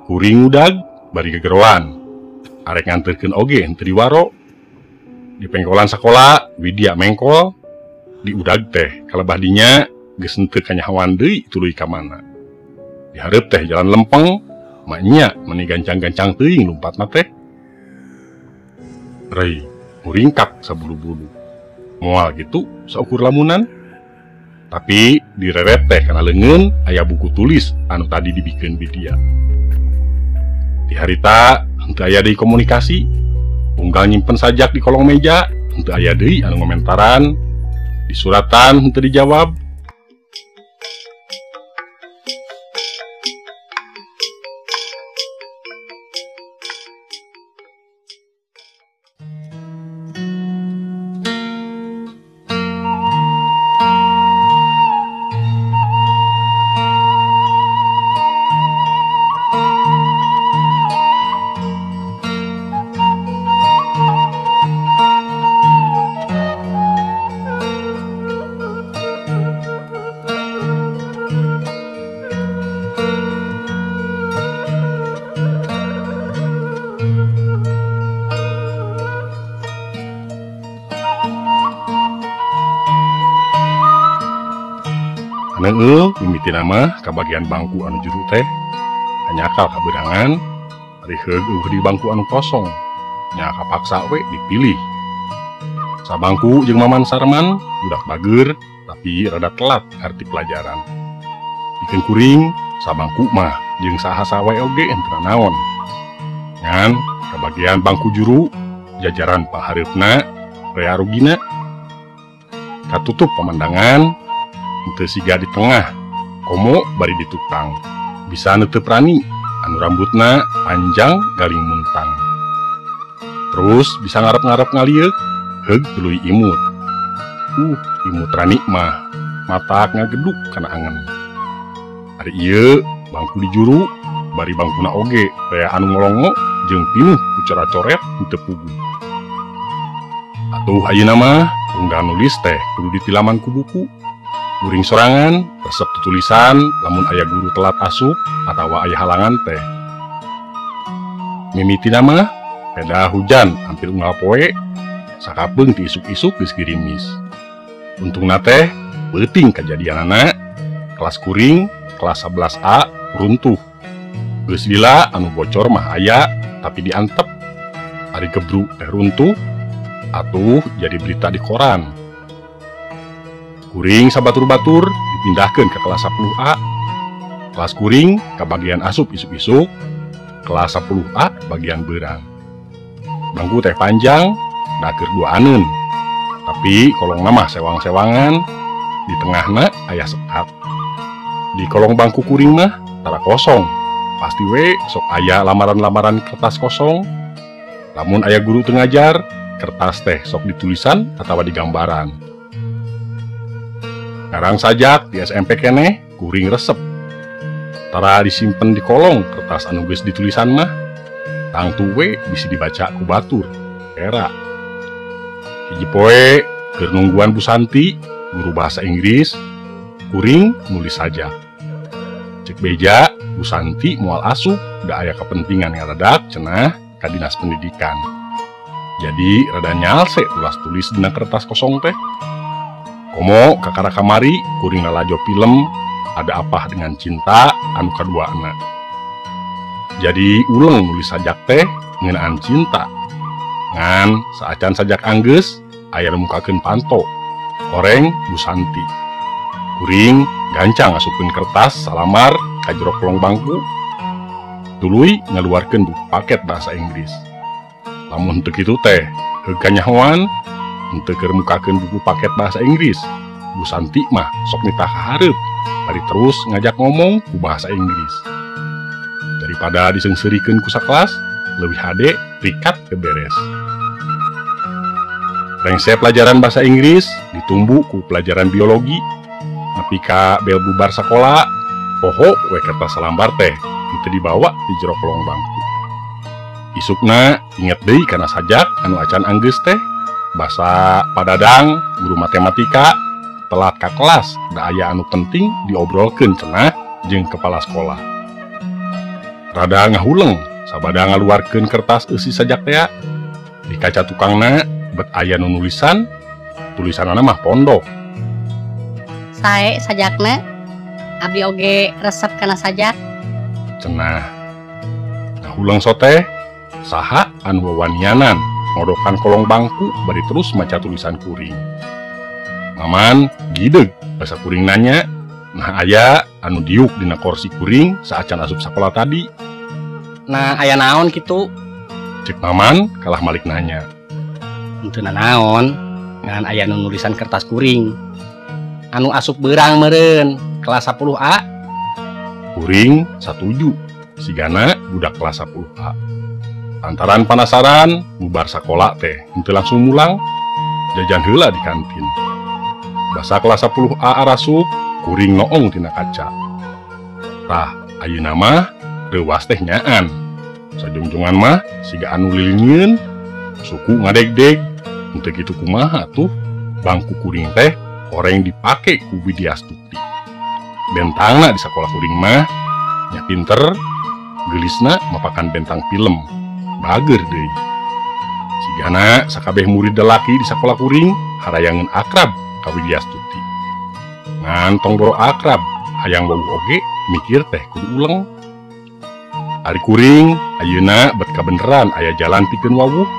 Kuring udag bari gegeroan. Arek nganterkeun oge henteu di waro. Di pengkolan sakola Widya mengkol. Di udag teh kalebah dinya geus henteu kanyahoan deui tuluy ka mana. Di hareup teh jalan lempeng, maknya meuni gancang-gancang teuing lumpatna teh. Rei, muringkak sabulu-bulu. Moal gitu saukur lamunan. Tapi direret teh kana leungeun aya buku tulis anu tadi dibikeun Widya. Di harita henteu aya deui komunikasi. Unggal nyimpen sajak di kolong meja, henteu aya deui anu ngomentaran. Di suratan henteu dijawab. Neul mimiti nama ka bagian bangku anu juru teh hanyakal kaberangan ari heug di bangku anu kosong nya kapaksa we dipilih. Sabangku jeung Maman Sarman budak bager tapi rada telat arti pelajaran. Dikeun kuring sabangku mah jeung saha wae oge henteu naon. Ngan ka bagian bangku juru jajaran pahareupna rea rugina. Katutup pemandangan henteu siga di tengah, komo bari di tukang. Bisa neteu prani, anu rambutna panjang galing muntang. Terus bisa ngarep-ngarep ngalieu, heug tuluy imut. Imut rani mah matak ngageduk kana angen. Ari ieu bangku di juru, bari bangkuna oge rea anu ngolongo jeung pinuh ku coret-coret henteu puguh. Atuh ayeuna mah unggal nulis teh kudu ditilaman ku buku. Kuring sorangan, resep tulisan, lamun aya guru telat asup, atawa aya halangan teh. Mimiti nama, peda hujan hampir unggal poe, sakapeung ti isuk-isuk geus gerimis. Untungna teh, beuting kajadianana, kelas kuring, kelas 11A, runtuh. Geus lila anu bocor mah aya, tapi diantep. Ari gebruk teh runtuh, atuh jadi berita di koran. Kuring sabatur-batur dipindahkeun ke kelas 10A. Kelas kuring ke bagian asup isuk-isuk, kelas 10A bagian beurang. Bangku teh panjang, da keur duaaneun. Tapi kolong mah sewang-sewangan, di tengahna aya sekat. Di kolong bangku kuring mah tara kosong. Pasti we sok aya lamaran-lamaran kertas kosong. Lamun aya guru teu ngajar, kertas teh sok ditulisan atawa digambaran. Ngarang sajak di SMP keneh kuring resep. Tara disimpen di kolong kertas anu geus ditulisan mah. Tangtu we bisa dibaca ku batur. Era. Hiji poe keur nungguan Bu Santi, guru bahasa Inggris, kuring nulis sajak. Cek beja Bu Santi moal asup da aya kepentingan ngaradak cenah ka Dinas Pendidikan. Jadi rada nyalse tulis dina kertas kosong teh. Komo kakara kamari kuring lalajo film Ada Apa Dengan Cinta anu kaduana. Jadi uleng nulis sajak teh ngeunaan cinta. Ngan saacan sajak anggeus aya mukakeun panto. Oreng Bu Santi. Kuring gancang ngasupkeun kertas salamar ka jero kolong bangku. Tuluy ngaluarkeun buku paket bahasa Inggris. Lamun teu kitu teh heug kanyahoan henteu keur mukakeun buku paket bahasa Inggris. Bu Santi mah sok nitah ka hareup, bari terus ngajak ngomong ku bahasa Inggris. Daripada diseungseurikeun ku sakelas, leuwih hade prikat ke beres. Rengse pelajaran bahasa Inggris ditumbu ku pelajaran biologi. Nepi ka bel bubar sakola, poho we kertas salambar teh henteu dibawa di jero kolong bangku. Isukna inget deui kana sajak anu acan anggeus teh. Basa padadang guru matematika telat ka kelas da aya anu penting diobrolkeun cenah jeung kepala sekolah. rada ngahuleng sabada ngaluarkeun kertas eusi sajak teh. Di kaca tukangna bet aya nu nulisan, tulisanana mah pondok. Sae sajakna, abdi oge resep kana sajak. Cenah. Ngahuleng soteh, saha anu wawanianan ngodokan kolong bangku bari terus maca tulisan kuring. Maman gideg basa kuring nanya, nah aya anu diuk dina kursi kuring saacan asup sakola tadi. Nah aya naon kitu? Cik Maman kalah malik nanya. Henteu naon, ngan aya nu nulisan kertas kuring. Anu asup beurang meureun, kelas 10A. Kuring satuju, sigana budak kelas 10A. Lantaran penasaran, bubar sakola teh henteu langsung mulang, jajan heula di kantin. Basa kelas 10A arasup, kuring noong tina kaca. Tah, ayeuna mah reuwas teh nyaan. Sajungjungan mah siga anu lilingieun, suku ngadeg-deg. Henteu kitu kumaha tuh, bangku kuring teh oreng dipake ku Widya Astuti. Bentangna di sakola kuring mah nya pinter, geulisna mapakan bentang film. Bager deui. Sigana sakabeh murid lelaki di sakola kuring harayangeun akrab ka Widya Astuti. Ngan tong boro akrab, hayang wawuh oge mikir teh kudu uleng. Ari kuring ayeuna bet kabeneran aya jalan pikeun wawuh,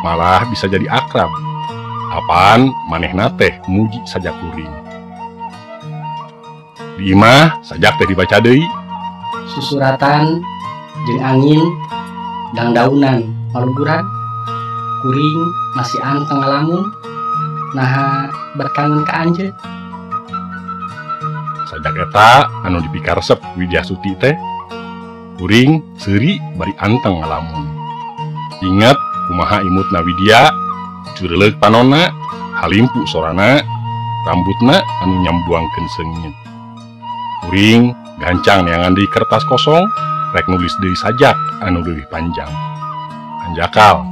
malah bisa jadi akrab. Apaan manehna teh muji sajak kuring. Di imah sajak teh dibaca deui. Susuratan jeung angin dang daunan maluduran, kuring masih anteng ngalamun, naha berkangen ka anjeun. Sajak eta anu dipikaresep Widya Astuti teh, kuring seuri bari anteng ngalamun. Ingat kumaha imutna Widya, cureleuk panonna, halimpu sorana, rambutna anu nyambuangkeun seungit. Kuring gancang neangan di kertas kosong, rek nulis deui sajak anu leuwih panjang. Anjakal,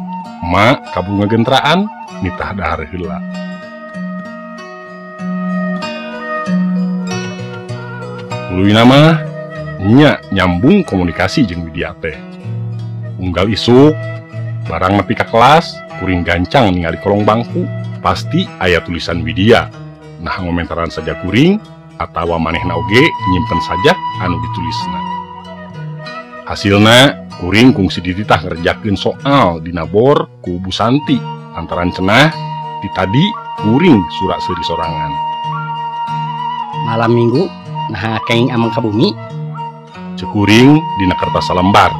emak kabur ngagentraan nitah dahar heula. Tuluy mah nya nyambung komunikasi jeung Widya teh. Unggal isuk, barang nepi ka kelas, kuring gancang ningali kolong bangku, pasti aya tulisan Widya. Nah ngomentaran saja kuring, atawa manehna oge nyimpen sajak anu ditulisna. Hasilna kuring kungsi dititah ngerjakeun soal dina bor ku Bu Santi lantaran cenah di tadi kuring surak seuri sorangan. Malam minggu nah kenging amang ka bumi, Cek kuring dina kertas salembar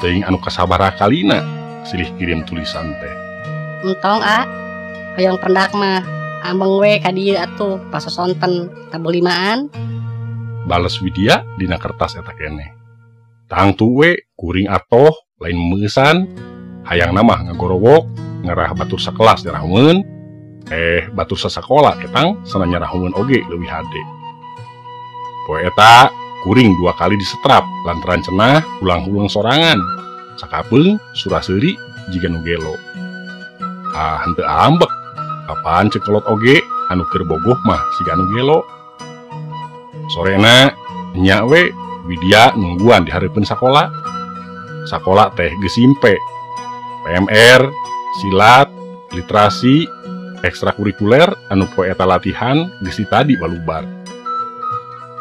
teuing anu kasabaraha kalina silih kirim tulisan teh. Entong hayang pendak mah ambeng we ka dieu atuh pasosonten tabelimaan. Bales Widya dina kertas eta keneh. Tang tuwe kuring atoh lain meusan, hayang mah ngagorowok ngerah batur sakelas nyarahungeun, batur sasakola ketang sana nyarahungeun oge leuwih hade. Poe eta kuring 2 kali disetrap lantaran cenah ulang-ulang sorangan, sakapeung surah seuri jiga nu gelo. Henteu ambek, apaan cekelot oge anu keur bogoh mah siga anu gelo. Sorena nya we Widya nungguan di hareupeun sakola. Sakola teh geus simpe. PMR, silat, literasi, ekstrakurikuler anu poe eta latihan geus tadi balubar.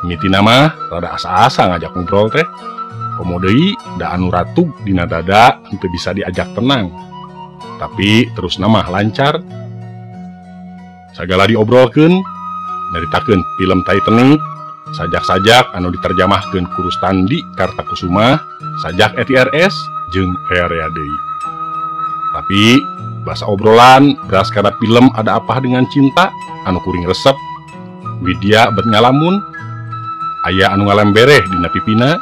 Mitina mah rada asa-asa ngajak ngobrol teh. Komo deui da anu ratug dina dada henteu bisa diajak tenang. Tapi terus mah lancar. Sagala diobrolkeun, nyaritakeun film Titanic, sajak-sajak anu diterjemahkeun ku Rustandi Kartakusuma, sajak ETRS jeung area deui. Tapi bahasa obrolan beras kana film Ada Apa Dengan Cinta anu kuring resep. Widya bet ngalamun, aya anu ngalembereh dina pipina,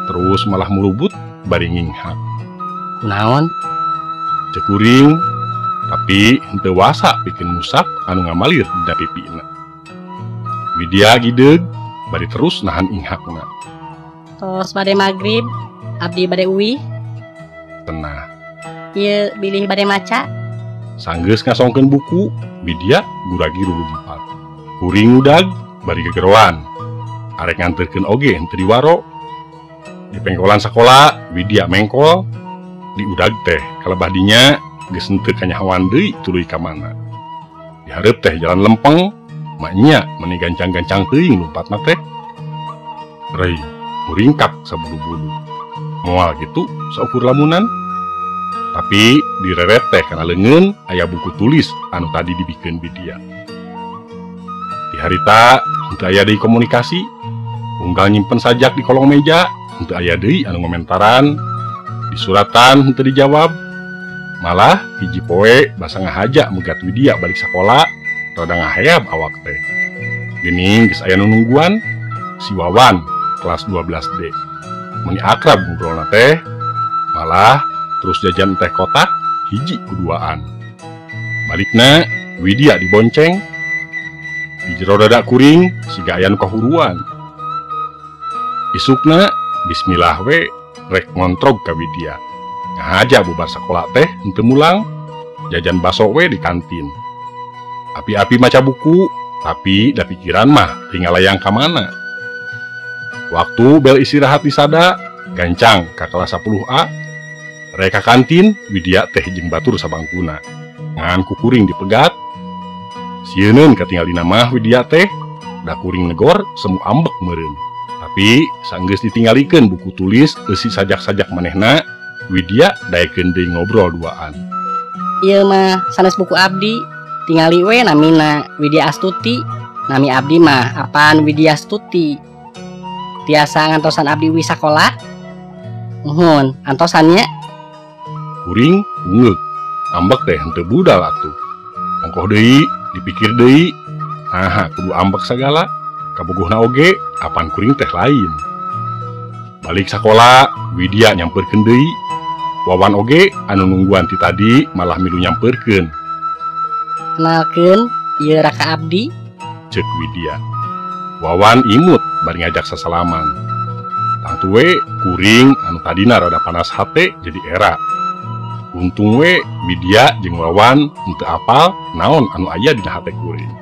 terus malah mulubut bari nginghak. Kunaon? Cek kuring, tapi henteu wasa pikeun musap anu ngamalir dina pipina. Widya gideg bari terus nahan inghakna. Tos bade magrib, abdi bade uwi, Tenah, ieu bilih bade maca. sanggeus ngasongkeun buku, Widya guragi rulumpat. Kuring udag bari gegeroan, arek nganterkeun oge henteu diwaro. Di pengkolan sekolah Widya mengkol di udag teh kalebadinya geus henteu kanyahoan deui tuluy ka mana. Di hareup teh jalan lempeng maknya meni gancang-gancang teuing lompatna teh. Rei muringkak sabulu-bulu. Moal gitu saukur lamunan. Tapi direret teh kana leungeun aya buku tulis anu tadi dibikeun Widya. Di harita henteu aya deui komunikasi. Unggal nyimpen sajak di kolong meja, henteu aya deui anu ngomentaran. Di suratan henteu dijawab. Malah hiji poe basa ngahaja megat Widya balik sakola, rada ngaheab awak teh. Geuning geus aya nu nungguan, si Wawan kelas 12D. Meni akrab ngobrolna teh, malah terus jajan teh kotak hiji kuduaan. Balikna Widya dibonceng. Di jero dada kuring siga aya nu kahuruan. Isukna bismillah we rek ngontrog ka Widya. Ngahaja bubar sakola teh henteu mulang, jajan baso we di kantin. Api-api maca buku, tapi da pikiran mah tinggal layang ka mana. Waktu bel istirahat di sada, gancang ka kelas 10A. Reka kantin, Widya teh jeung batur sabangkuna. Ngan kukuring dipegat. Sieun katinggalina mah Widya teh, da kuring negor semu ambek meureun. Tapi sanggeus ditinggalikeun buku tulis eusi sajak-sajak manehna, Widya daekeun deui ngobrol duaan. Ieu mah sanes buku abdi, tingali we namina Widya Astuti. Nami abdi mah apaan Widya Astuti. Tiasa ngantosan abdi wi sakola. Nuhun, antosannya. Kuring ungeuk, ambek teh henteu budal atuh. Ongkoh deui, dipikir deui. Nah, kudu ambek sagala. Kabogohna oge, apaan kuring teh lain. Balik sakola, Widya nyamperkeun deui. Wawan oge anu nungguan ti tadi malah milu nyamperkeun. Kenalkeun, ieu Raka abdi. Cek Widya. Wawan imut bari ngajak sasalaman. Tangtu we kuring anu tadina rada panas hate jadi era. Untung we Widya jeung Wawan henteu apal naon anu aya dina hate kuring.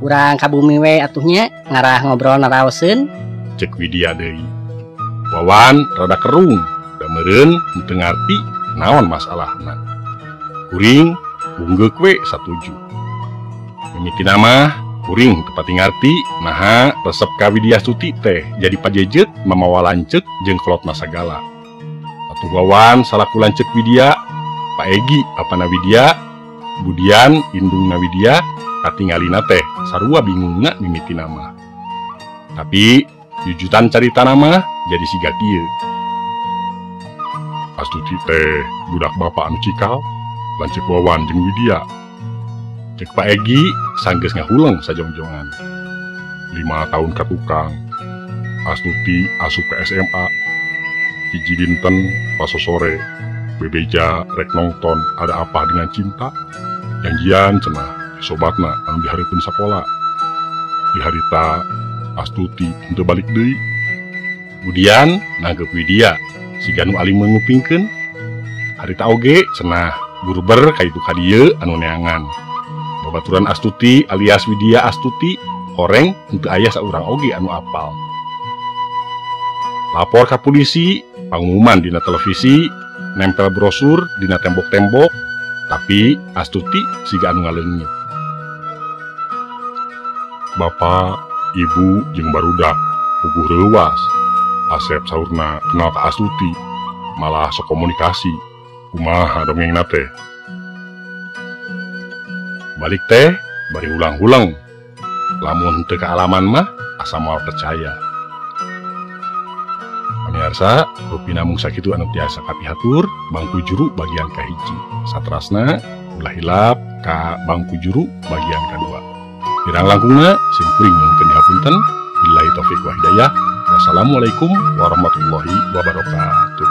Urang kabumi we atuhnya ngarah ngobrol naraoseun. Cek Widya deui. Wawan rada kerung, da meureun henteu ngarti naon masalahna. Kuring ungeuk we satuju. Mimitina mah kuring teu pati ngarti naha resep ka Widya Astuti teh jadi pajejeut mamawa lanceuk jeung kolotna sagala. Atuh Wawan salaku lanceuk Widya, Pak Egi apana Widya, kemudian indungna Widya, katinggalina teh sarua bingungna mimitina mah. Tapi jujutan carita nama jadi siga kieu. Astuti teh budak bapak anu cikal, lanceuk Wawan jeung Widya. Cek Pak Egi sanggeus ngahuleng sajongjongan. 5 tahun ka tukang. Astuti asup ke SMA. Hiji dinten pas sore, bebeja rek nongton Ada Apa Dengan Cinta. Janjian cenah sobatna anu dihareupeun sakola. Di harita Astuti henteu balik deui. Kemudian nanggep Widya siga nu aling ngupingkeun. Harita oge cenah burber ka itu ka dieu anu neangan. Babaturan Astuti alias Widya Astuti horeng henteu aya saurang oge anu apal. Lapor ka polisi, pangumuman dina televisi, nempel brosur dina tembok-tembok, tapi Astuti siga anu ngaleungit. Bapak, Ibu jeung barudak puguh reuwas. Asep saurna kenal ka Astuti, malah sok komunikasi. Kumaha dongengna teh? Balik teh bari ulang-ulang. Lamun teu kaalaman mah asa moal percaya. Pamirsa, rupi namung sakitu anu tiasa kapihatur bangku juru bagian kahiji. Saterasna ulah hilap ka bangku juru bagian kadua. Pirang langkungna simkuring nyuhun dihapunten. Billahi taufiq wa hidayah. Wassalamualaikum warahmatullahi wabarakatuh.